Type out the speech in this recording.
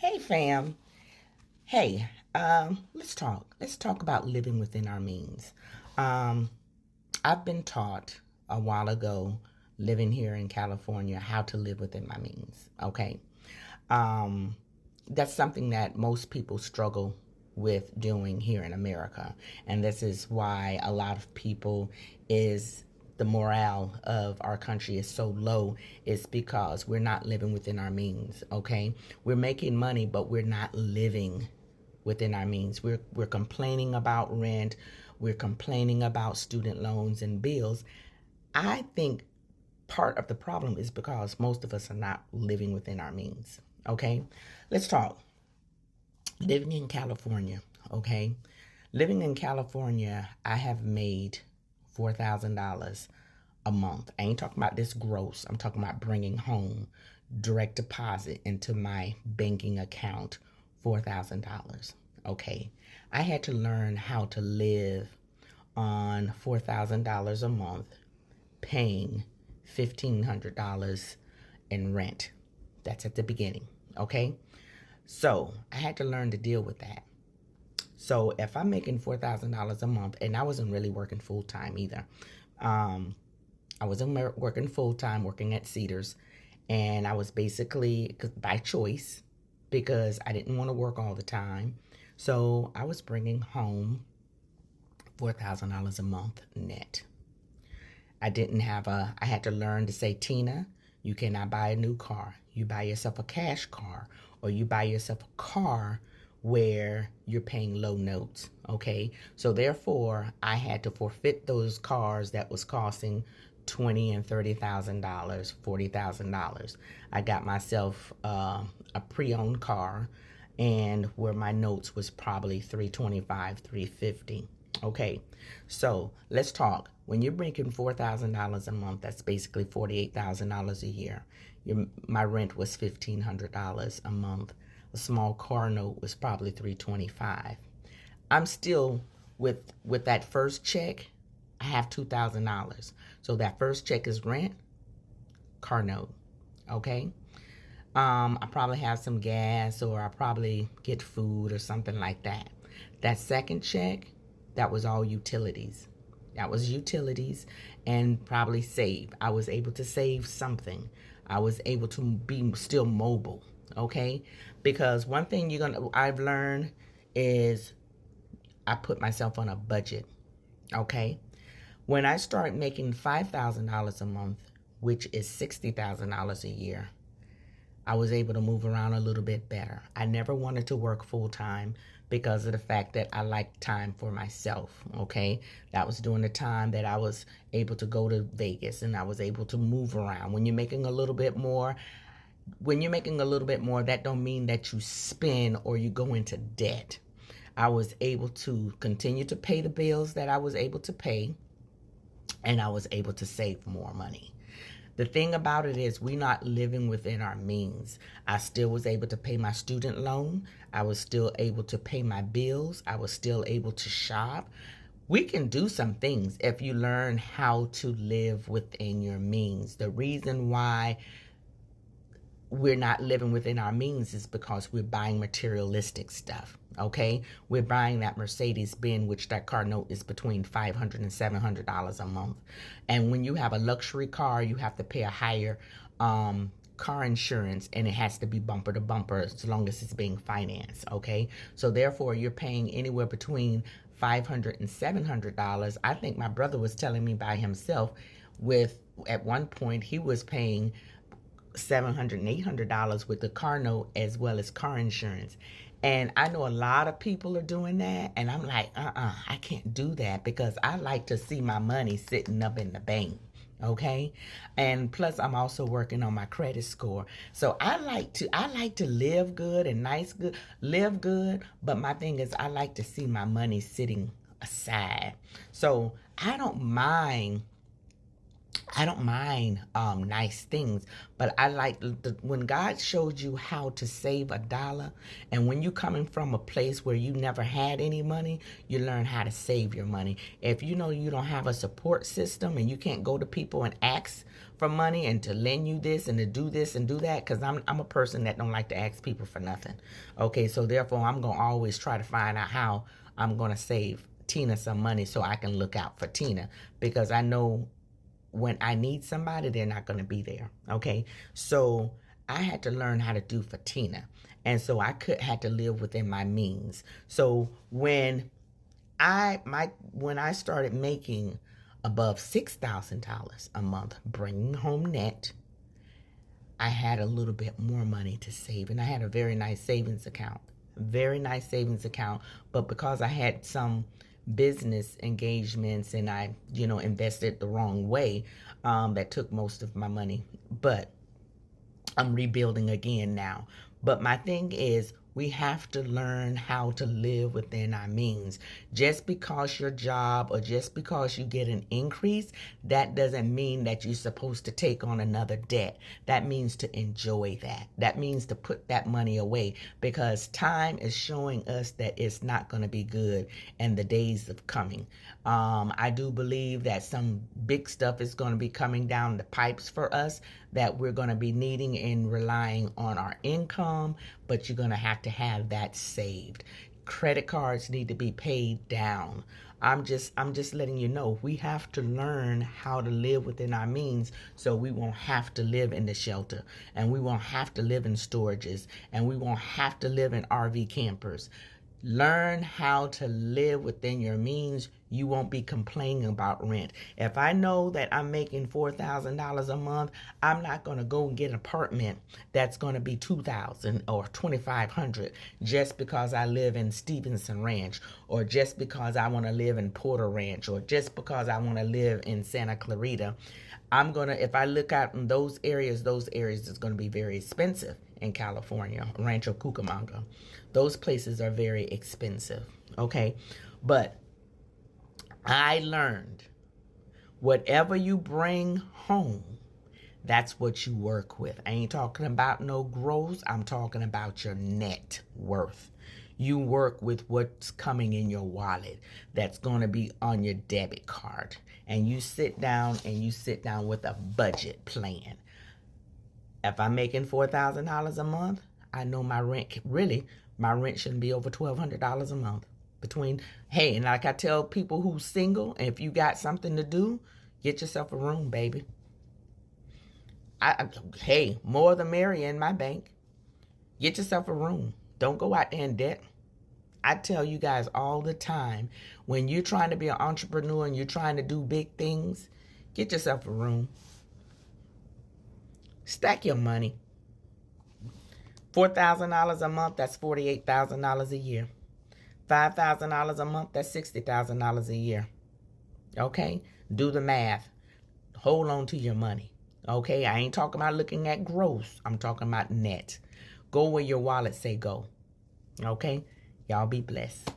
Hey fam. Hey, let's talk. Let's talk about living within our means. Um, I've been taught a while ago, living here in California, how to live within my means. Okay. Um, that's something that most people struggle with doing here in America. And this is why a lot of people is the morale of our country is so low is because we're not living within our means, okay? We're making money, but we're not living within our means. We're complaining about rent, we're complaining about student loans and bills. I think part of the problem is because most of us are not living within our means. Okay, let's talk. Living in California, okay? Living in California, I have made $4,000 a month. I ain't talking about this gross. I'm talking about bringing home direct deposit into my banking account $4,000. Okay, I had to learn how to live on $4,000 a month, paying $1,500 in rent. That's at the beginning. Okay, so I had to learn to deal with that. So if I'm making $4,000 a month, and I wasn't really working full time either, um, I wasn't working full time, working at Cedars, and I was basically by choice because I didn't want to work all the time. So I was bringing home $4,000 a month net. I had to learn to say, Tina, you cannot buy a new car. You buy yourself a cash car, or you buy yourself a car where you're paying low notes. Okay. So therefore I had to forfeit those cars that was costing $20,000 and $30,000, $40,000. I got myself a pre-owned car, and where my notes was probably 325, 350. Okay, so let's talk. When you're making $4,000 a month, that's basically $48,000 a year. My rent was $1,500 a month. A small car note was probably 325. I'm still with that first check. I have $2,000. So that first check is rent, car note. Okay. I probably have some gas, or I probably get food or something like that. That second check, that was all utilities. That was utilities and probably save. I was able to save something. I was able to be still mobile, okay? Because one thing I've learned is I put myself on a budget, okay? When I start making $5,000 a month, which is $60,000 a year, I was able to move around a little bit better. I never wanted to work full time because of the fact that I like time for myself. Okay. That was during the time that I was able to go to Vegas and I was able to move around. When you're making a little bit more, that don't mean that you spend or you go into debt. I was able to continue to pay the bills that I was able to pay, and I was able to save more money. The thing about it is we're not living within our means. I still was able to pay my student loan. I was still able to pay my bills. I was still able to shop. We can do some things if you learn how to live within your means. The reason why we're not living within our means is because we're buying materialistic stuff. Okay, we're buying that Mercedes Benz, which that car note is between $500 and $700 a month. And when you have a luxury car, you have to pay a higher car insurance, and it has to be bumper to bumper as long as it's being financed. Okay, so therefore you're paying anywhere between $500 and $700. I think my brother was telling me by himself, with at one point he was paying $700 and $800 with the car note as well as car insurance. And I know a lot of people are doing that, and I'm like, I can't do that because I like to see my money sitting up in the bank. Okay, and plus I'm also working on my credit score. So I like to live good and live good. But my thing is, I like to see my money sitting aside. So I don't mind nice things, but I like when God showed you how to save a dollar, and when you coming from a place where you never had any money, you learn how to save your money. If you know you don't have a support system and you can't go to people and ask for money and to lend you this and to do this and do that, because I'm a person that don't like to ask people for nothing. Okay, so therefore I'm gonna always try to find out how I'm gonna save Tina some money so I can look out for Tina, because I know when I need somebody, they're not going to be there. Okay. So I had to learn how to do for Tina. And so I had to live within my means. So when I started making above $6,000 a month, bringing home net, I had a little bit more money to save, and I had a very nice savings account. Very nice savings account. But because I had some business engagements and I, invested the wrong way, that took most of my money. But I'm rebuilding again now. But my thing is, we have to learn how to live within our means. Just because your job or just because you get an increase, that doesn't mean that you're supposed to take on another debt. That means to enjoy that. That means to put that money away, because time is showing us that it's not going to be good in the days of coming. I do believe that some big stuff is going to be coming down the pipes for us that we're going to be needing and relying on our income, but you're going to have that saved. Credit cards need to be paid down. I'm just letting you know, we have to learn how to live within our means so we won't have to live in the shelter, and we won't have to live in storages, and we won't have to live in RV campers. Learn how to live within your means. You won't be complaining about rent. If I know that I'm making $4,000 a month, I'm not going to go and get an apartment that's going to be $2,000 or $2,500 just because I live in Stevenson Ranch, or just because I want to live in Porter Ranch, or just because I want to live in Santa Clarita. If I look out in those areas is going to be very expensive in California, Rancho Cucamonga. Those places are very expensive, okay? But I learned whatever you bring home, that's what you work with. I ain't talking about no gross. I'm talking about your net worth. You work with what's coming in your wallet that's going to be on your debit card. And you sit down with a budget plan. If I'm making $4,000 a month, I know my rent shouldn't be over $1,200 a month. And like I tell people who's single, if you got something to do, get yourself a room, baby. More the merrier in my bank. Get yourself a room. Don't go out there in debt. I tell you guys all the time, when you're trying to be an entrepreneur and you're trying to do big things, get yourself a room. Stack your money. $4,000 a month, that's $48,000 a year. $5,000 a month, that's $60,000 a year. Okay? Do the math. Hold on to your money. Okay? I ain't talking about looking at gross. I'm talking about net. Go where your wallet say go. Okay? Y'all be blessed.